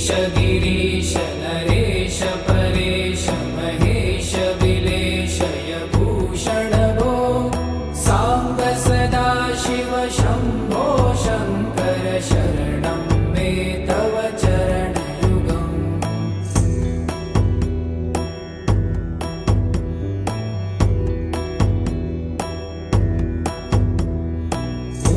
गिरीश नरेश परेश महेश विलेशय भूषण भो साम्ब सदा शिव शम्भो शङ्कर शरणं मे तव चरणयुगम्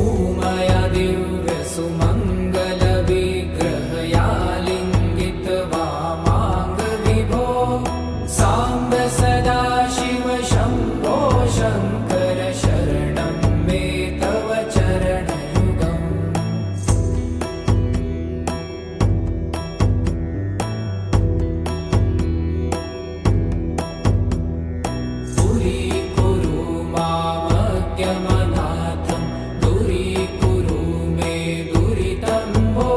उमया दिव्य सुमङ्गल विग्रहया लिङ्गित वामाङ्ग विभो साम्ब सदा शिव शम्भो शङ्कर शरणं मे तव चरणयुगम् दूरीकुरु मामज्ञमनाथं दूरीकुरु मे दुरितं भो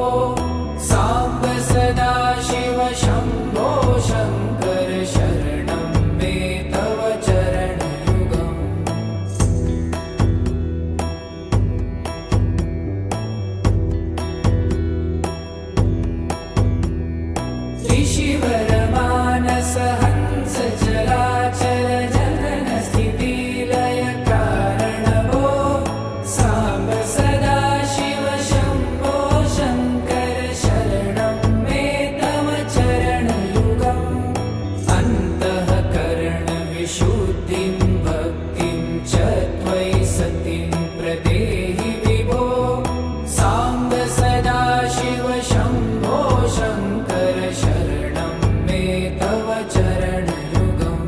साम्ब सदा शिव शम्भो शङ्कर शरणं मे तव चरणयुगम् ऋषिवरमानस हंस चराचर जनन स्थितिलय कारण भो साम्ब सदा शिव शम्भो शङ्कर शरणं मे तव चरणयुगम् अन्तःकरण विशुद्धिं भक्तिं च त्वयि सतिं प्रदेहि विभो साम्ब सदा शिव शम्भो शङ्कर शरणं मे तव चरणयुगम्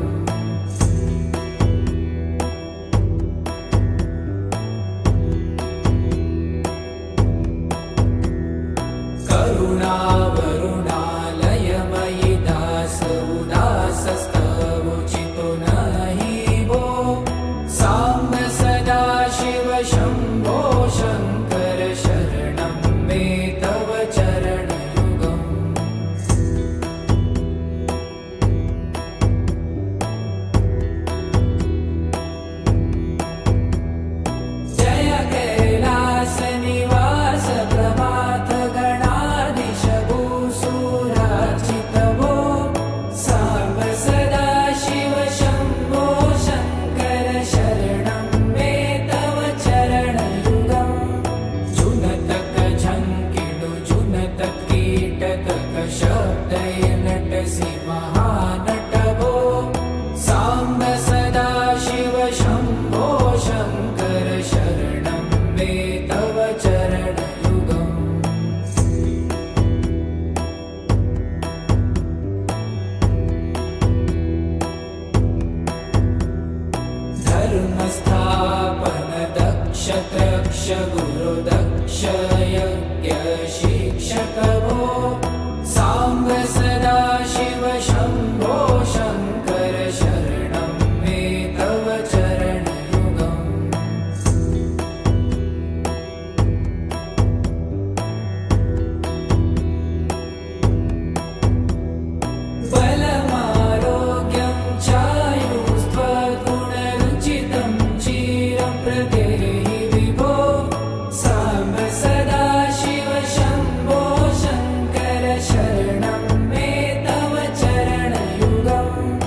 करुणावरुणालयमयि दास उदासस्तवोचितो नहि भो साम्ब सदा शिव शम्भो शङ्कर शरणं मे तव चरणयुगम् जय कैलास निवास प्रभात गणाधीश भूसुरार्चित भो साम्ब सदा शिव शम्भो शङ्कर शरणं मे तव चरणयुगम् जुनतक झङ्किडु जुनतक कीटतक शब्दय नटसि महानट भो साम्ब सदा शिव शम्भो शङ्कर शरणं मे तव चरणयुगम् धर्मस्थापन दक्ष त्रक्ष गुरु दक्ष यज्ञ शिक्षक भो साम्ब सदा शिव शम्भो शङ्कर शरणं मे तव चरणयुगम् बलमारोग्यं चायुस्त्वगुणरुचितं चिरं प्रदेहि विभो साम्ब सदा शिव शम्भो शङ्कर शरणं मे तव चरणयुगम्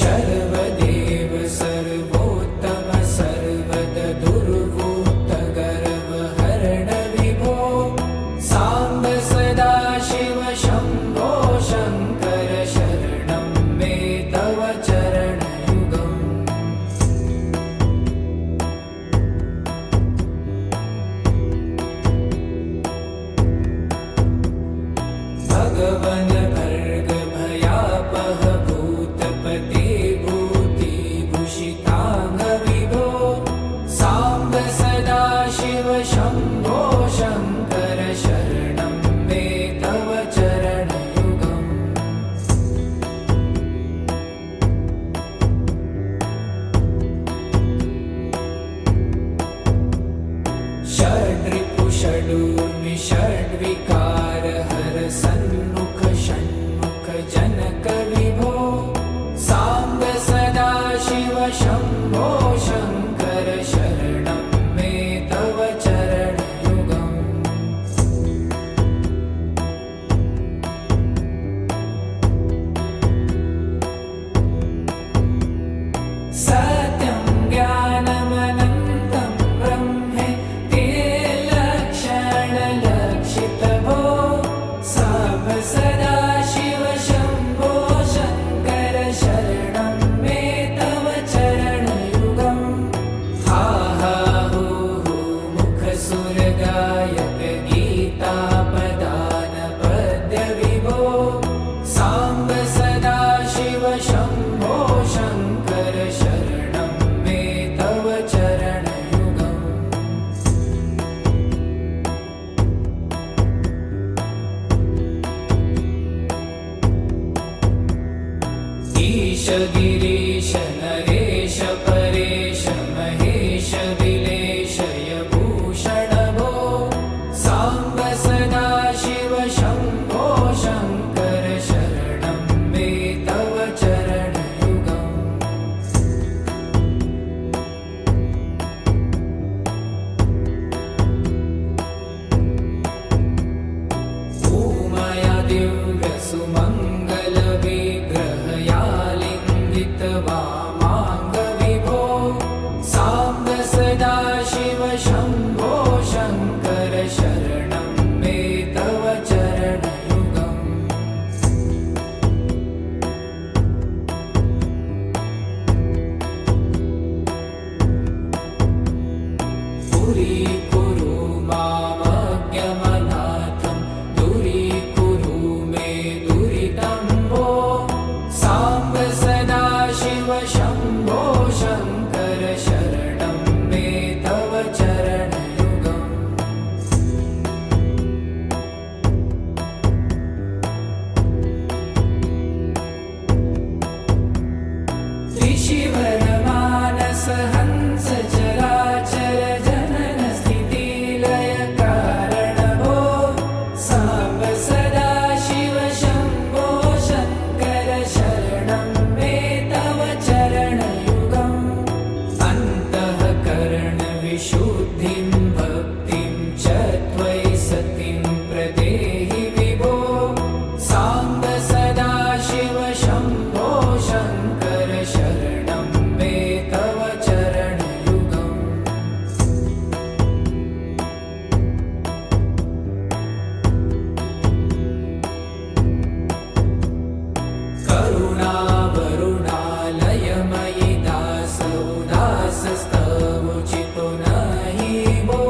शर्वदेव सर्वोत्तम सर्वद दुर्वूत गर्वहरण विभो साम्ब सदा शिव शम्भो शङ्कर शरणं मे तव चरणयुगम् भगवन भर्ग भयापह भूतपते भूतिभूषिताङ्ग विभो साम्ब सदा शिव शम्भो शङ्कर शरणं मे तव चरणयुगम् षड्रिपुषडूर्मि षड्विकार हर सन्मुख गिरीश नरेश परेश महेश विलेशय भूषण भो साम्ब सदा शिव शम्भो शङ्कर शरणं मे तव चरणयुगम् भूमया दिव्यसुमङ्गलविग्रहया वामाङ्गविभो साम्ब सदा शिव शम्भो शङ्कर शरणं मे तव चरणयुगम् दूरीकुरु मामज्ञमनाथं दूरीकुरु मे दुरितं भो साम्ब सदा शिव शम्भो शङ्कर शरणं मे तव चरणयुगम् त्रिशिवरमानस हंस चराचर जनन स्थितिलय कारण भो साम्ब सदा शिव शम्भो शङ्कर शरणं मे तव चरणयुगम् अन्तःकरणविशुद्धिं भक्तिं च त्वयि सतिं प्रदेहि विभो साम्ब सदा शिव शम्भो शङ्कर शरणं मे तव चरणयुगम् करुणावरुणालयमयि दासोदासस्तवोचितो नहि भो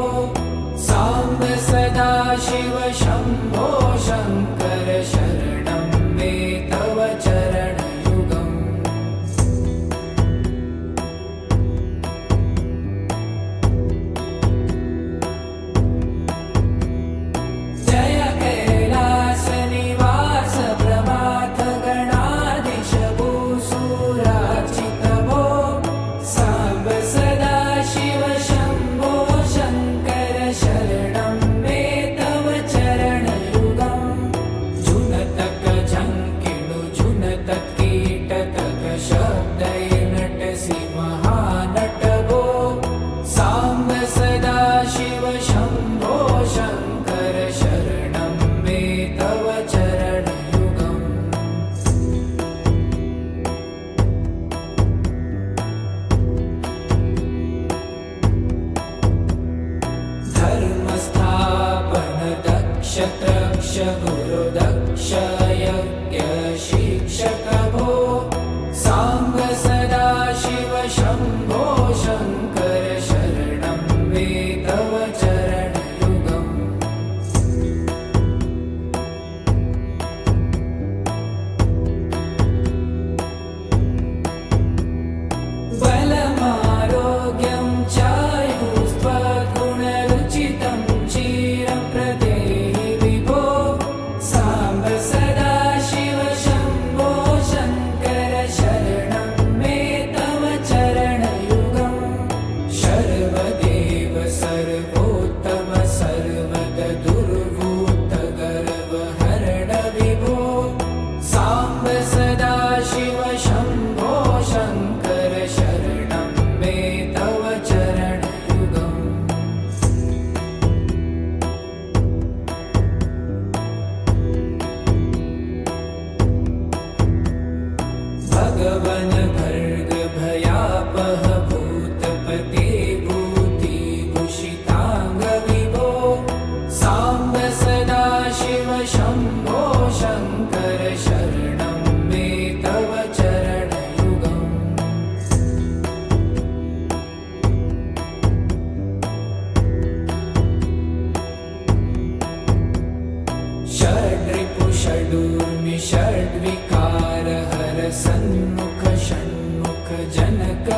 साम्ब सदा शिव शम्भो शङ्कर शरणं मे तव चरणयुगम् जय कैलासनिवास प्रभात गणाधीश भूसुरार्चित भो साम्ब सदा शिव शम्भो शङ्कर शरणं मे तव चरणयुगम् जुनतक झङ्किणु जुनतक कीटतक शब्दैर्नटसि महानट भो साम्ब सदा शिव शम्भो शङ्कर शरणं मे तव चरणयुगम् धर्मस्थापन दक्ष त्रक्ष गुरुदक्ष यज्ञ शिक्षक भो साम्ब सदा शिव शम्भो शङ्कर शरणं मे तव चरणयुगम् बलमारोग्यं चायुस्त्वगुणरुचितं चिरं प्रदेहि विभो साम्ब सदा शिव शम्भो शङ्कर शरणं मे तव चरणयुगम् शर्वदेव सर्वोत्तम सर्वद दुर्भूत गर्वहरण विभो साम्ब सदा शिव शम्भो शङ्कर शरणं मे तव चरणयुगम् भगवन् भर्ग भयापह भूतपते भूतिभूषिताङ्ग विभो साम्ब सदा शिव शम्भो शङ्कर शरणं मे तव चरणयुगम् षड्रिपु षडूर्मि षड्विकार हर सन्मुख षण्मुख जनक